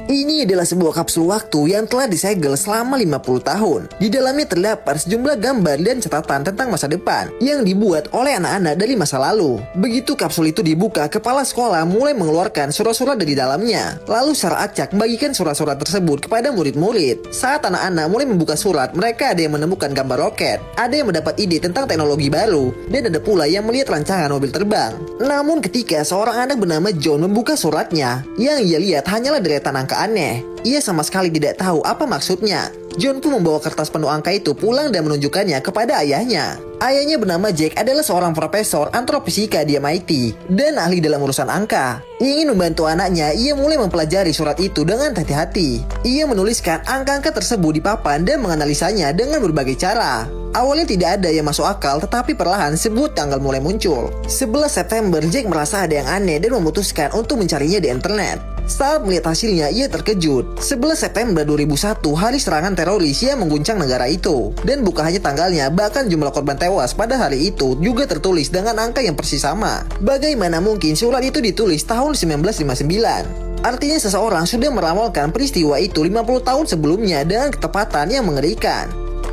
Ini adalah sebuah kapsul waktu yang telah disegel selama 50 tahun. Di dalamnya terdapat sejumlah gambar dan catatan tentang masa depan yang dibuat oleh anak-anak dari masa lalu. Begitu kapsul itu dibuka, kepala sekolah mulai mengeluarkan surat-surat dari dalamnya. Lalu secara acak membagikan surat-surat tersebut kepada murid-murid. Saat anak-anak mulai membuka surat, mereka ada yang menemukan gambar roket, ada yang mendapat ide tentang teknologi baru, dan ada pula yang melihat rancangan mobil terbang. Namun ketika seorang anak bernama John membuka suratnya, yang ia lihat hanyalah deretan angka aneh. Ia sama sekali tidak tahu apa maksudnya. John pun membawa kertas penuh angka itu pulang dan menunjukkannya kepada ayahnya. Ayahnya bernama Jack adalah seorang profesor antropofisika di MIT dan ahli dalam urusan angka. Ingin membantu anaknya, ia mulai mempelajari surat itu dengan hati-hati. Ia menuliskan angka-angka tersebut di papan dan menganalisanya dengan berbagai cara. Awalnya tidak ada yang masuk akal, tetapi perlahan sebuah tanggal mulai muncul. 11 September, Jack merasa ada yang aneh dan memutuskan untuk mencarinya di internet. Saat melihat hasilnya, ia terkejut. 11 September 2001, hari serangan teroris yang mengguncang negara itu. Dan bukan hanya tanggalnya, bahkan jumlah korban tewas pada hari itu juga tertulis dengan angka yang persis sama. Bagaimana mungkin surat itu ditulis tahun 1959? Artinya seseorang sudah meramalkan peristiwa itu 50 tahun sebelumnya dengan ketepatan yang mengerikan.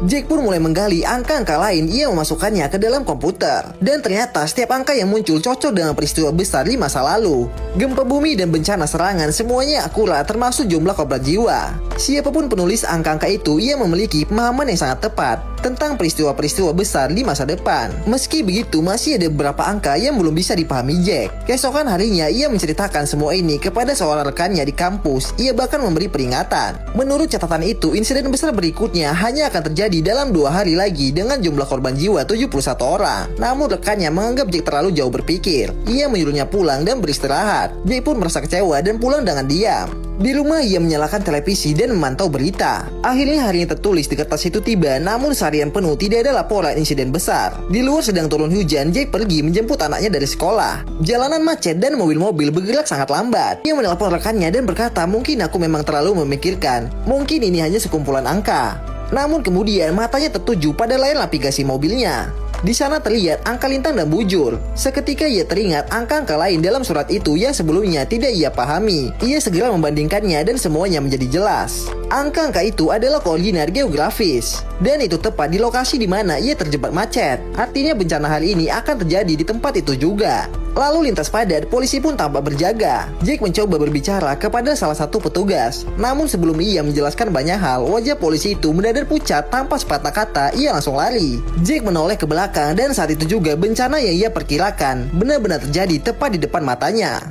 Jack pun mulai menggali angka-angka lain. Ia memasukkannya ke dalam komputer. Dan ternyata setiap angka yang muncul cocok dengan peristiwa besar di masa lalu. Gempa bumi dan bencana serangan semuanya akurat, termasuk jumlah korban jiwa. Siapapun penulis angka-angka itu, ia memiliki pemahaman yang sangat tepat tentang peristiwa-peristiwa besar di masa depan. Meski begitu, masih ada beberapa angka yang belum bisa dipahami Jack. Keesokan harinya, ia menceritakan semua ini kepada seorang rekannya di kampus. Ia bahkan memberi peringatan. Menurut catatan itu, insiden besar berikutnya hanya akan terjadi dalam 2 hari lagi dengan jumlah korban jiwa 71 orang. Namun rekannya menganggap Jack terlalu jauh berpikir. Ia menyuruhnya pulang dan beristirahat. Jack pun merasa kecewa dan pulang dengan diam. Di rumah ia menyalakan televisi dan memantau berita. Akhirnya hari yang tertulis di kertas itu tiba, namun seharian penuh tidak ada laporan insiden besar. Di luar sedang turun hujan, Jack pergi menjemput anaknya dari sekolah. Jalanan macet dan mobil-mobil bergerak sangat lambat. Ia menelpon rekannya dan berkata, mungkin aku memang terlalu memikirkan. Mungkin ini hanya sekumpulan angka. Namun kemudian matanya tertuju pada layar navigasi mobilnya. Di sana terlihat angka lintang dan bujur. Seketika ia teringat angka-angka lain dalam surat itu yang sebelumnya tidak ia pahami. Ia segera membandingkannya dan semuanya menjadi jelas. Angka-angka itu adalah koordinat geografis. Dan itu tepat di lokasi di mana ia terjebak macet. Artinya bencana hari ini akan terjadi di tempat itu juga. Lalu lintas padat, polisi pun tampak berjaga. Jack mencoba berbicara kepada salah satu petugas. Namun sebelum ia menjelaskan banyak hal, wajah polisi itu mendadak pucat tanpa sepatah kata. Ia langsung lari. Jack menoleh ke belakang dan saat itu juga bencana yang ia perkirakan benar-benar terjadi tepat di depan matanya.